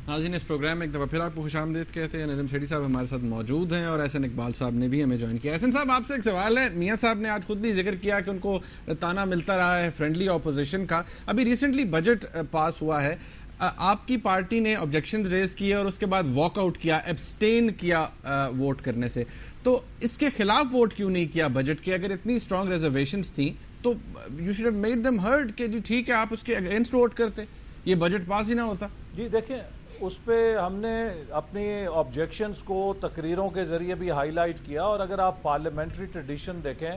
ناظرین اس پروگرام میں ایک دفعہ پھر آپ کو خوش آمدید کہتے ہیں. ندیم سیٹھی صاحب ہمارے ساتھ موجود ہیں اور احسن اقبال صاحب نے بھی ہمیں جوائن کیا. احسن صاحب آپ سے ایک سوال ہے. میاں صاحب نے آج خود بھی ذکر کیا کہ ان کو تانا ملتا رہا ہے فرینڈلی اپوزیشن کا. ابھی ریسنٹلی بجٹ پاس ہوا ہے, آپ کی پارٹی نے آبجیکشنز ریز کیے اور اس کے بعد واک آؤٹ کیا, ایبسٹین کیا ووٹ کرنے سے. تو اس کے خلاف ووٹ کیوں نہیں کیا بجٹ کے؟ اگر اتنی اسٹرانگ ریزرویشنز تھیں تو you should have made them heard کہ جی ٹھیک ہے آپ اس کے اگینسٹ ووٹ کرتے, یہ بجٹ پاس ہی نہ ہوتا. جی دیکھیں, اس پہ ہم نے اپنی آبجیکشنز کو تقریروں کے ذریعے بھی ہائی لائٹ کیا, اور اگر آپ پارلیمنٹری ٹریڈیشن دیکھیں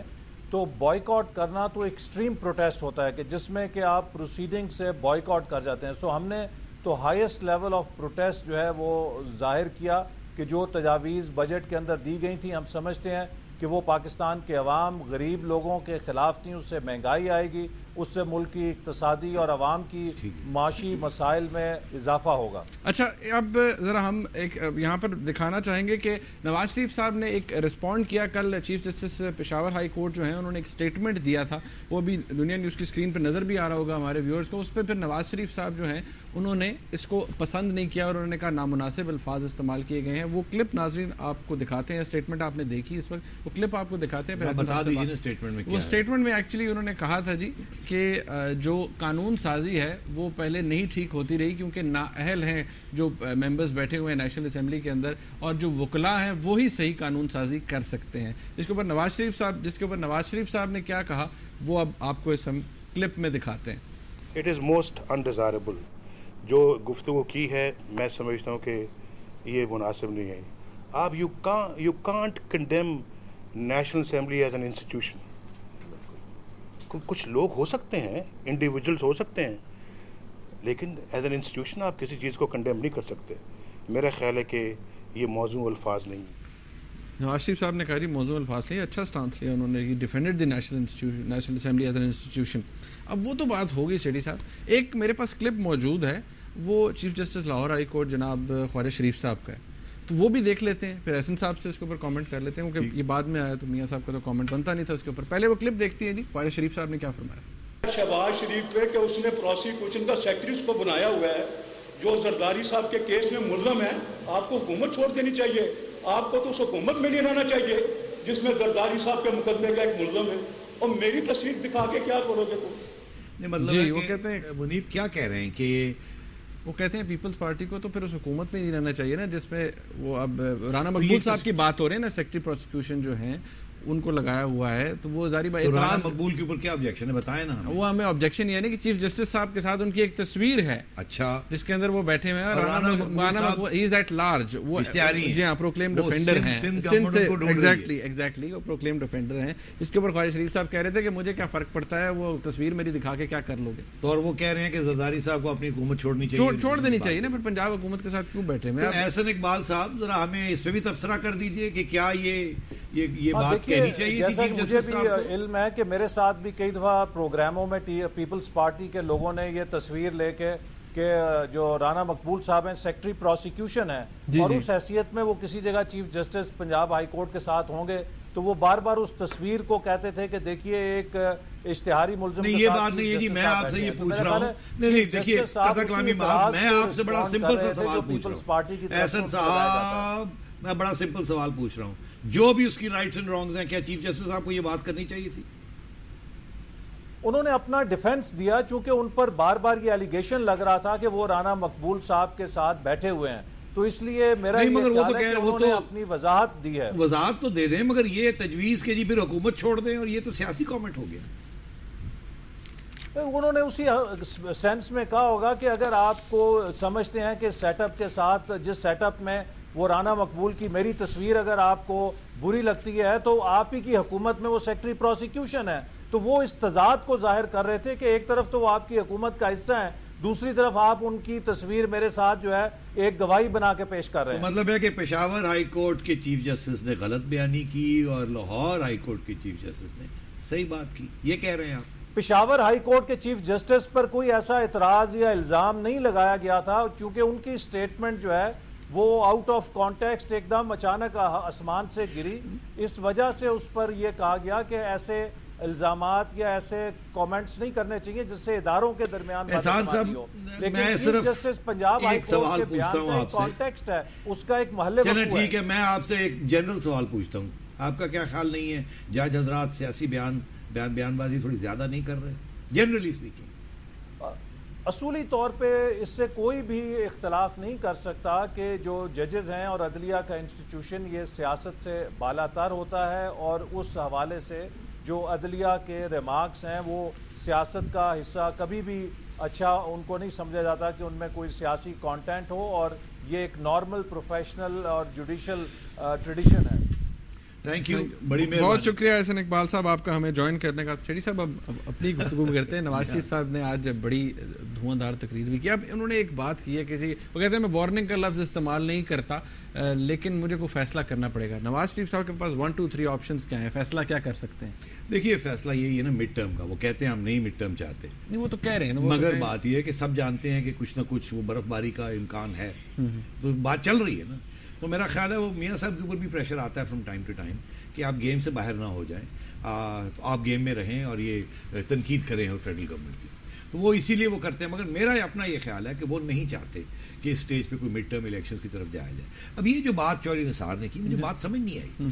تو بوائک آؤٹ کرنا تو ایکسٹریم پروٹیسٹ ہوتا ہے کہ جس میں کہ آپ پروسیڈنگ سے بوائک آؤٹ کر جاتے ہیں. سو ہم نے تو ہائیسٹ لیول آف پروٹیسٹ جو ہے وہ ظاہر کیا کہ جو تجاویز بجٹ کے اندر دی گئی تھیں ہم سمجھتے ہیں کہ وہ پاکستان کے عوام غریب لوگوں کے خلاف تھیں. اس سے مہنگائی آئے گی, اس سے ملک کی اقتصادی اور عوام کی معاشی مسائل میں اضافہ ہوگا. اچھا, اب ذرا ہم ایک یہاں پر دکھانا چاہیں گے کہ نواز شریف صاحب نے ایک رسپونڈ کیا کل. Chief justice Peshawar high court جو ہیں انہوں نے ایک سٹیٹمنٹ دیا تھا, وہ بھی دنیا نیوز کی اسکرین پہ نظر بھی آ رہا ہوگا ہمارے ویورز کو. اس پہ پھر نواز شریف صاحب جو ہیں انہوں نے اس کو پسند نہیں کیا اور انہوں نے کہا نامناسب الفاظ استعمال کیے گئے ہیں. وہ کلپ ناظرین آپ کو دکھاتے ہیں, اسٹیٹمنٹ آپ نے دیکھی اس وقت, وہ کلپ آپ کو دکھاتے ہیں. وہ اسٹیٹمنٹ میں ایکچولی انہوں نے کہا تھا جی کہ جو قانون سازی ہے وہ پہلے نہیں ٹھیک ہوتی رہی کیونکہ نااہل ہیں جو ممبرز بیٹھے ہوئے ہیں نیشنل اسمبلی کے اندر, اور جو وکلاء ہیں وہی صحیح قانون سازی کر سکتے ہیں. جس کے اوپر نواز شریف صاحب نے کیا کہا وہ اب آپ کو اس ہم کلپ میں دکھاتے ہیں. It is most undesirable. جو گفتگو کی ہے میں سمجھتا ہوں کہ یہ مناسب نہیں ہے. آپ you can't condemn national Assembly as an institution. کچھ لوگ ہو سکتے ہیں, انڈیویجولز ہو سکتے ہیں, لیکن ایز این انسٹیٹیوشن آپ کسی چیز کو کنڈیم نہیں کر سکتے. میرا خیال ہے کہ یہ موضوع الفاظ نہیں. نواز شریف صاحب نے کہا جی موضوع الفاظ نہیں, اچھا سٹانس لیا انہوں نے, defended the National Assembly as an institution. اب وہ تو بات ہو گئی سیٹھی صاحب. ایک میرے پاس کلپ موجود ہے, وہ chief justice Lahore high court جناب خواجہ شریف صاحب کا ہے, تو وہ بھی دیکھ لیتے ہیں, پھر احسن صاحب سے اس کے اوپر کامنٹ کر لیتے ہیں کیونکہ یہ بعد میں آیا تو میاں صاحب کا تو کامنٹ بنتا نہیں تھا اس کے اوپر. پہلے وہ کلپ دیکھتی ہیں جی خواجہ شریف صاحب نے کیا فرمایا. شہباز شریف پہ کہ اس نے پروسیکیوشن کا سیکرٹری اس کو بنایا ہوا ہے, جو زرداری صاحب کے کیس میں ملزم ہے. آپ کو حکومت چھوڑ دینی چاہیے, آپ کو تو اس حکومت میں نہیں رہنا چاہیے جس میں زرداری صاحب کے مقدمے کا ایک ملزم ہے. اور میری تصویر دکھا کے کیا کرو گے تم؟ مطلب وہ کہتے ہیں منیب کیا کہہ رہے ہیں کہ وہ کہتے ہیں پیپلز پارٹی کو تو پھر اس حکومت میں نہیں رہنا چاہیے نا جس میں وہ اب رانا مقبول صاحب کی بات ہو رہی ہے نا, سیکرٹری پروسیکیوشن جو ہیں ان کو لگایا ہوا ہے, تو وہ ظاہری بات رانا مقبول کے اوپر کیا آبجیکشن ہے بتائیں نا. وہ ہمیں آبجیکشن یہ ہے کہ چیف جسٹس صاحب کے ساتھ ان کی ایک تصویر ہے, اچھا, جس کے اندر وہ بیٹھے ہوئے ہیں. رانا ہی از ایٹ لارج, وہ جی ہاں پروکلیمڈ افینڈر ہیں سندھ سے, ایگزیکٹلی وہ پروکلیمڈ افینڈر ہیں, جس کے اوپر خواجہ شریف صاحب کہہ رہے تھے کہ مجھے کیا فرق پڑتا ہے, وہ تصویر میری دکھا کے کیا کر لو گے. تو اور وہ کہہ رہے ہیں کہ زرداری صاحب کو اپنی حکومت چھوڑنی چاہیے, چھوڑ دینی چاہیے نا, پھر پنجاب حکومت کے ساتھ کیوں بیٹھے ہیں. احسن اقبال صاحب ذرا ہمیں اس پہ بھی تبصرہ کر دیجئے کہ کیا یہ بات کہنی چاہیے تھی. مجھے بھی علم ہے کہ میرے ساتھ بھی کئی دفعہ پروگراموں میں پیپلز پارٹی کے لوگوں نے یہ تصویر لے کے کہ جو رانا مقبول صاحب ہیں سیکرٹری پروسیکیوشن ہیں اور اس حیثیت میں وہ کسی جگہ chief justice Punjab high court کے ساتھ ہوں گے, تو وہ بار بار اس تصویر کو کہتے تھے کہ دیکھیے ایک اشتہاری ملزم. نہیں یہ بات نہیں ہے جی, میں آپ سے یہ پوچھ رہا ہوں. نہیں دیکھیے قضا کلامی معاف, میں آپ سے بڑا سمپل سا سوال پوچھ رہا ہوں. احسن صاحب میں بڑا سمپل سوال پوچھ رہا ہوں, جو بھی اس کی رائٹس اینڈ رانگز ہیں, کیا چیف جسٹس صاحب کو یہ بات کرنی چاہیے تھی؟ انہوں نے اپنا ڈیفنس دیا چونکہ ان پر بار بار یہ ایلیگیشن لگ رہا تھا کہ وہ رانا مقبول صاحب کے ساتھ بیٹھے ہوئے ہیں, تو اس لیے میرا یہ خیال ہے کہ انہوں نے اپنی وضاحت دی ہے. وضاحت تو دے دیں, مگر یہ تجویز کہ جی پھر حکومت چھوڑ دیں, اور یہ تو سیاسی کامنٹ ہو گیا. انہوں نے اسی سینس میں کہا ہوگا کہ اگر آپ کو سمجھتے ہیں کہ سیٹ اپ کے ساتھ, جس سیٹ اپ میں وہ رانا مقبول کی میری تصویر اگر آپ کو بری لگتی ہے تو آپ ہی کی حکومت میں وہ سیکرٹری پروسیکیوشن ہے, تو وہ اس تضاد کو ظاہر کر رہے تھے کہ ایک طرف تو وہ آپ کی حکومت کا حصہ ہیں, دوسری طرف آپ ان کی تصویر میرے ساتھ جو ہے ایک گواہی بنا کے پیش کر رہے ہیں. مطلب ہے کہ پشاور ہائی کورٹ کے چیف جسٹس نے غلط بیانی کی اور لاہور ہائی کورٹ کے چیف جسٹس نے صحیح بات کی, یہ کہہ رہے ہیں آپ. پشاور ہائی کورٹ کے چیف جسٹس پر کوئی ایسا اعتراض یا الزام نہیں لگایا گیا تھا چونکہ ان کی سٹیٹمنٹ جو ہے وہ آؤٹ آف کانٹیکسٹ ایک دم اچانک آسمان سے گری, اس وجہ سے اس پر یہ کہا گیا کہ ایسے الزامات یا ایسے کامنٹس نہیں کرنے چاہیے جس سے اداروں کے درمیان احسان صاحب میں صرف جسٹس پنجاب ہائی کورٹ کے بیان کا ایک کانٹیکسٹ ہے، اس کا ایک محل وقوع ہے۔ چلیں ٹھیک ہے، میں آپ سے ایک جنرل سوال پوچھتا ہوں، آپ کا کیا خیال نہیں ہے جج حضرات سیاسی بیان بازی تھوڑی زیادہ نہیں کر رہے جنرلی اسپیکنگ؟ اصولی طور پہ اس سے کوئی بھی اختلاف نہیں کر سکتا کہ جو ججز ہیں اور عدلیہ کا انسٹیٹیوشن یہ سیاست سے بالاتر ہوتا ہے، اور اس حوالے سے جو عدلیہ کے ریمارکس ہیں وہ سیاست کا حصہ کبھی بھی اچھا ان کو نہیں سمجھا جاتا کہ ان میں کوئی سیاسی کانٹینٹ ہو، اور یہ ایک نارمل پروفیشنل اور جوڈیشل ٹریڈیشن ہے۔ تھینک یو، بڑی مہربانی، بہت شکریہ احسن اقبال صاحب آپ کا ہمیں جوائن کرنے کا۔ چڑی صاحب اب اپنی گفتگو کرتے ہیں۔ نواز شریف صاحب نے آج بڑی دھواں تقریر بھی کی۔ اب انہوں نے ایک بات کی ہے کہ جی وہ کہتے ہیں میں وارننگ کا لفظ استعمال نہیں کرتا لیکن مجھے کو فیصلہ کرنا پڑے گا۔ نواز شریف صاحب کے پاس 1 2 3 آپشنز کیا ہیں، فیصلہ کیا کر سکتے ہیں؟ دیکھیے فیصلہ یہی ہے نا مڈ ٹرم کا، وہ کہتے ہیں ہم نہیں مڈ ٹرم چاہتے، نہیں وہ تو کہہ رہے ہیں نا، مگر بات یہ ہے کہ سب جانتے ہیں کہ کچھ نہ کچھ وہ برف باری کا امکان ہے، تو بات چل رہی ہے نا۔ تو میرا خیال ہے وہ میاں صاحب کے اوپر بھی پریشر آتا ہے فرام ٹائم ٹو ٹائم کہ آپ گیم سے باہر نہ ہو جائیں، تو آپ گیم میں رہیں اور یہ تنقید کریں فیڈرل گورنمنٹ کی، تو وہ اسی لیے وہ کرتے ہیں۔ مگر میرا اپنا یہ خیال ہے کہ وہ نہیں چاہتے کہ اس اسٹیج پہ کوئی مڈ ٹرم الیکشنز کی طرف جایا جائے۔ اب یہ جو بات چوہدری نثار نے کی مجھے بات سمجھ نہیں آئی،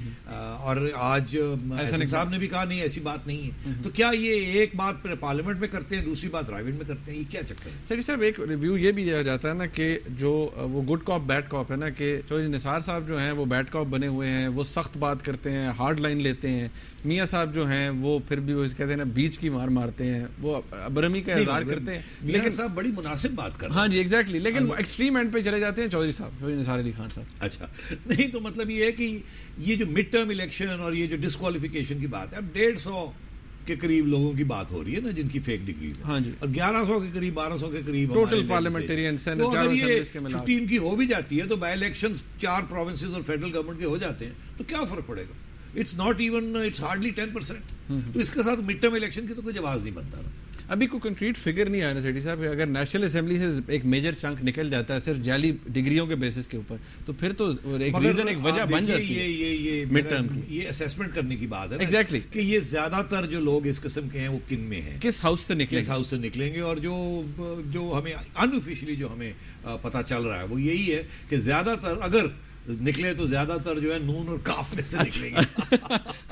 اور آج احسن صاحب نے بھی کہا نہیں ایسی بات نہیں ہے، تو کیا یہ ایک بات پارلیمنٹ میں کرتے ہیں دوسری بات پرائیویٹ میں کرتے ہیں، یہ کیا چکر ہے؟ سر صاحب ایک ریویو یہ بھی دیا جاتا ہے نا کہ جو وہ گڈ کاپ بیڈ کاپ ہے نا، کہ چوہدری نثار صاحب جو ہیں وہ بیڈ کاپ بنے ہوئے ہیں، وہ سخت بات کرتے ہیں، ہارڈ لائن لیتے ہیں۔ میاں صاحب جو ہیں وہ پھر بھی وہ کہتے ہیں نا بیچ کی مار مارتے ہیں، وہ برہمی کا اظہار کرتے ہیں، لیکن صاحب بڑی مناسب بات کر رہے ہیں۔ ہاں جی ایگزیکٹلی، لیکن وہ ایکسٹریم اینڈ پہ چلے جاتے ہیں چودھری صاحب، چودھری نثار علی خان صاحب۔ اچھا نہیں، تو مطلب یہ ہے کہ یہ جو مڈ ٹرم الیکشن اور یہ جو ڈسکوالیفیکیشن کی بات ہے، اب 150 کے قریب لوگوں کی بات ہو رہی ہے نا جن کی فیک ڈگریز ہیں، ہاں جی، اور 1100 کے قریب 1200 کے قریب ٹوٹل پارلیمنٹرین سینٹ، تو اگر یہ 15 کی ہو بھی جاتی ہے تو بائی الیکشنز 4 پروونسز اور فیڈرل گورنمنٹ کے ہو جاتے ہیں تو کیا فرق پڑے گا؟ It's not even, it's hardly 10%، تو اس کے ساتھ مڈ ٹرم الیکشن کی تو کوئی جواز نہیں بنتا نا۔ ابھی کوئی کنکریٹ فگر نہیں آیا نا سیٹھی صاحب، اگر نیشنل اسمبلی سے ایک میجر چنک نکل جاتا ہے صرف جعلی ڈگریوں کے بیسس کے اوپر، تو پھر تو ایک ریزن، ایک وجہ بن جاتی ہے یہ مڈ ٹرم کی۔ یہ اسیسمنٹ کرنے کی بات ہے ایگزیکٹلی کہ یہ زیادہ تر جو لوگ اس قسم کے ہیں وہ کن میں ہیں، کس ہاؤس سے نکلیں، کس ہاؤس سے نکلیں گے، اور جو ہمیں انآفیشلی جو ہمیں پتہ چل رہا ہے وہ یہی ہے کہ زیادہ تر اگر نکلے تو زیادہ تر جو ہے نون اور کاف میں سے نکلیں گے۔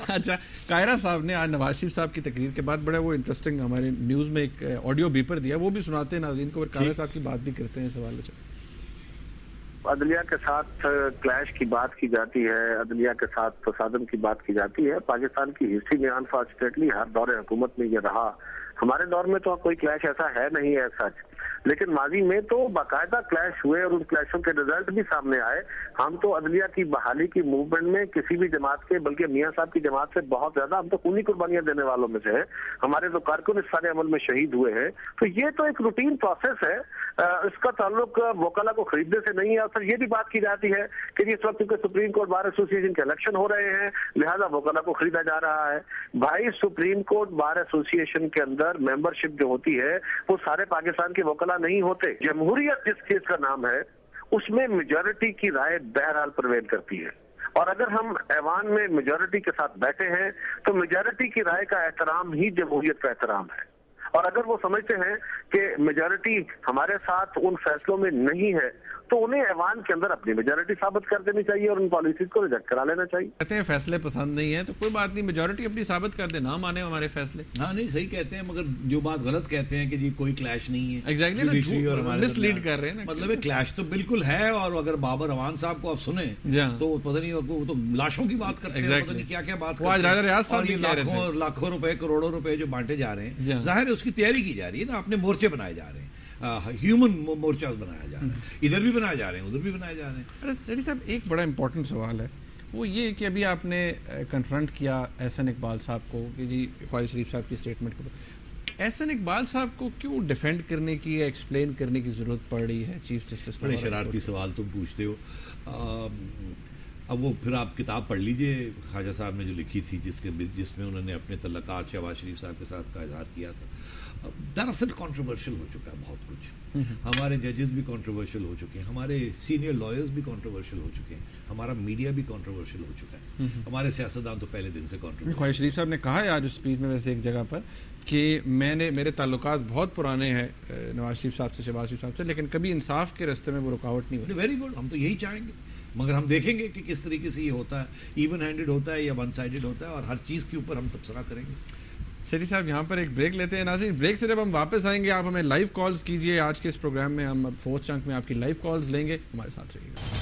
اچھا، قاہرہ صاحب نے آج نواز شریف صاحب کی تقریر کے بعد بڑا وہ انٹرسٹنگ ہمارے نیوز میں ایک آڈیو بیپر دیا، وہ بھی سناتے ہیں ناظرین کو، اور قاہرہ صاحب کی بات بھی کرتے ہیں اس حوالے سے۔ عدلیہ کے ساتھ کلیش کی بات کی جاتی ہے، عدلیہ کے ساتھ تصادم کی بات کی جاتی ہے۔ پاکستان کی ہسٹری میں انفارچونیٹلی ہر دور حکومت میں یہ رہا، ہمارے دور میں تو کوئی کلیش ایسا ہے نہیں ہے سچ، لیکن ماضی میں تو باقاعدہ کلیش ہوئے اور ان کلیشوں کے رزلٹ بھی سامنے آئے۔ ہم تو عدلیہ کی بحالی کی موومنٹ میں کسی بھی جماعت کے، بلکہ میاں صاحب کی جماعت سے بہت زیادہ، ہم تو خونی قربانیاں دینے والوں میں سے ہیں، ہمارے تو کارکن اس سارے عمل میں شہید ہوئے ہیں۔ تو یہ تو ایک روٹین پروسیس ہے، اس کا تعلق وکلا کو خریدنے سے نہیں ہے۔ اور پھر یہ بھی بات کی جاتی ہے کہ اس وقت کیونکہ سپریم کورٹ بار ایسوسی ایشن کے الیکشن ہو رہے ہیں لہذا وکلا کو خریدا جا رہا ہے۔ بھائی سپریم کورٹ بار ایسوسی ایشن کے اندر ممبرشپ جو ہوتی ہے وہ سارے پاکستان کے وکلا نہیں ہوتے۔ جمہوریت جس چیز کا نام ہے اس میں میجورٹی کی رائے بہرحال پروین کرتی ہے، اور اگر ہم ایوان میں میجورٹی کے ساتھ بیٹھے ہیں تو میجورٹی کی رائے کا احترام ہی جمہوریت کا احترام ہے۔ اور اگر وہ سمجھتے ہیں کہ میجورٹی ہمارے ساتھ ان فیصلوں میں نہیں ہے تو انہیں ایوان کے اندر اپنی میجورٹی ثابت کر دینی چاہیے اور ان پالیسیز کو ریجیکٹ کرا لینا چاہیے۔ کہتے ہیں فیصلے پسند نہیں ہیں تو کوئی بات نہیں، میجورٹی اپنی ثابت کر دے، نہ مانے ہمارے فیصلے۔ ہاں نہیں صحیح کہتے ہیں، مگر جو بات غلط کہتے ہیں کہ جی کوئی کلیش نہیں ہے، ایگزیکٹلی مس لیڈ کر رہے ہیں، مطلب کلیش تو بالکل ہے۔ اور اگر بابر اعوان صاحب کو آپ سنیں تو پتہ نہیں وہ تو لاشوں کی بات کرتے ہیں، پتہ نہیں کیا کیا بات کرتے ہیں، اور یہ لاکھوں روپے کروڑوں روپے جو بانٹے جا رہے ہیں، ظاہر ہے اس کی تیاری کی جا رہی ہے نا، اپنے مورچے بنائے جا رہے ہیں، ہیومن مورچاز بنایا جا رہا ہے، ادھر بھی بنائے جا رہے ہیں ادھر بھی بنائے جا رہے ہیں۔ ارے سیٹھی صاحب ایک بڑا امپورٹنٹ سوال ہے، وہ یہ کہ ابھی آپ نے کنفرنٹ کیا احسن اقبال صاحب کو کہ جی خواجہ شریف صاحب کی اسٹیٹمنٹ کے اوپر، احسن اقبال صاحب کو کیوں ڈیفینڈ کرنے کی یا ایکسپلین کرنے کی ضرورت پڑ رہی ہے چیف جسٹس؟ بڑے شرارتی سوال تم پوچھتے ہو۔ اب وہ پھر آپ کتاب پڑھ لیجئے خواجہ صاحب نے جو لکھی تھی جس میں انہوں نے اپنے تعلقات شہباز شریف صاحب کے ساتھ کا اظہار کیا تھا. دراصل کنٹروورشل ہو چکا ہے بہت کچھ. ہمارے ججز بھی کنٹروورشل ہو چکے ہیں, ہمارے سینئر لائرز بھی کنٹروورشل ہو چکے ہیں, ہمارا میڈیا بھی کنٹروورشل ہو چکا ہے, ہمارے سیاستدان تو پہلے دن سے کنٹروورشل. خواجہ شریف صاحب نے کہا ہے آج اس اسپیچ میں ویسے ایک جگہ پر کہ میرے تعلقات بہت پرانے ہیں نواز شریف صاحب سے, شہباز شریف صاحب سے, لیکن کبھی انصاف کے راستے میں وہ رکاوٹ نہیں ہوئی. ویری گڈ, ہم تو یہی چاہیں گے, مگر ہم دیکھیں گے کہ کس طریقے سے یہ ہوتا ہے, ایون ہینڈڈ ہوتا ہے یا ون سائڈڈ ہوتا ہے, اور ہر چیز کے اوپر ہم تبصرہ کریں گے. سیٹھی صاحب یہاں پر ایک بریک لیتے ہیں. ناظرین بریک سے جب ہم واپس آئیں گے آپ ہمیں لائیو کالز کیجئے. آج کے اس پروگرام میں ہم اب فورتھ چنک میں آپ کی لائیو کالز لیں گے, ہمارے ساتھ رہیے گا.